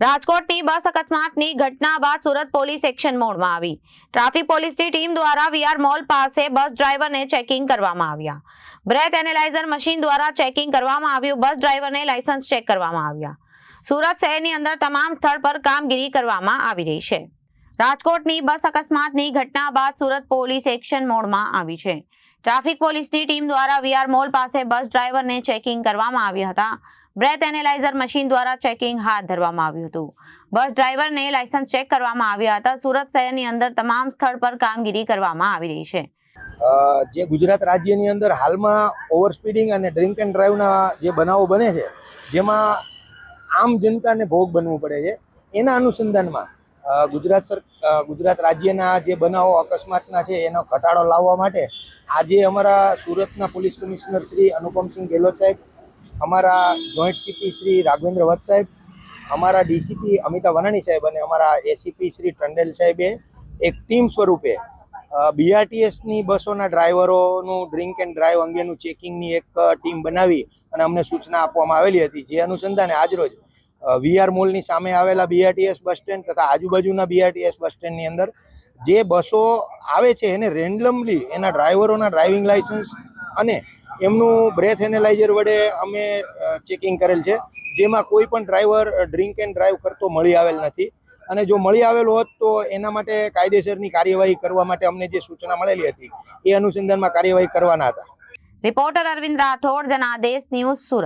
રાજકોટની બસ અકસ્માતની ઘટના બાદ સુરત પોલીસ એક્શન મોડમાં આવી। ટ્રાફિક પોલીસની ટીમ દ્વારા વીઆર મોલ પાસે બસ ડ્રાઈવરને ચેકિંગ કરવામાં આવ્યા। બ્રેથ એનાલાઇઝર મશીન દ્વારા ચેકિંગ કરવામાં આવ્યું। બસ ડ્રાઈવરને લાયસન્સ ચેક કરવામાં આવ્યા। સુરત શહેરની અંદર તમામ સ્થળ પર કામગીરી કરવામાં આવી રહી છે। રાજકોટની બસ અકસ્માતની ઘટના બાદ સુરત પોલીસ એક્શન મોડમાં આવી છે। ટ્રાફિક પોલીસની ટીમ દ્વારા વીઆર મોલ પાસે બસ ડ્રાઈવરને ચેકિંગ કરવામાં આવ્યા હતા। બ્રેથ એનાલાઇઝર મશીન દ્વારા ચેકિંગ હાથ ધરવામાં આવ્યું હતું। બસ ડ્રાઈવરને લાયસન્સ ચેક કરવામાં આવ્યા હતા। સુરત શહેરની અંદર તમામ સ્થળ પર કામગીરી કરવામાં આવી રહી છે। જે ગુજરાત રાજ્યની અંદર હાલમાં ઓવર સ્પીડિંગ અને ડ્રિંક એન્ડ ડ્રાઈવના જે બનાવો બને છે, જેમાં આમ જનતાને ભોગ બનવું પડે છે, એના અનુસંધાનમાં ગુજરાત રાજ્યના જે બનાવો અકસ્માતના છે એનો ઘટાડો લાવવા માટે આજે અમારા સુરતના પોલીસ કમિશનર શ્રી અનુપમસિંહ ગેહલોત સાહેબ, અમારા જોઈન્ટ સીપી શ્રી રાઘવેન્દ્ર વત્સ સાહેબ, અમારા ડીસીપી અમિતા વનાણી સાહેબ અને અમારા એસીપી શ્રી ટંડેલ સાહેબે એક ટીમ સ્વરૂપે બીઆરટીએસની બસોના ડ્રાઈવરોનું ડ્રિંક એન્ડ ડ્રાઈવ અંગેનું ચેકિંગની એક ટીમ બનાવી અને અમને સૂચના આપવામાં આવેલી હતી। જે અનુસંધાને આજરોજ વીઆર મોલની સામે આવેલા બીઆરટીએસ બસ સ્ટેન્ડ તથા આજુબાજુના બીઆરટીએસ બસ સ્ટેન્ડની અંદર જે બસો આવે છે એને રેન્ડમલી એના ડ્રાઈવરોના ડ્રાઇવિંગ લાયસન્સ અને એમનું બ્રેથ એનાલાઇઝર વડે અમે ચેકિંગ કરેલ છે, જેમાં કોઈ પણ ડ્રાઈવર ડ્રિંક એન્ડ ડ્રાઈવ કરતો મળી આવેલ નથી। અને જો મળી આવેલો હોત તો એના માટે કાયદેસરની કાર્યવાહી કરવા માટે અમને જે સૂચના મળેલી હતી એ અનુસંધાનમાં કાર્યવાહી કરવાના હતા। Reporter Arvind Rathod, Janadesh news, Surat.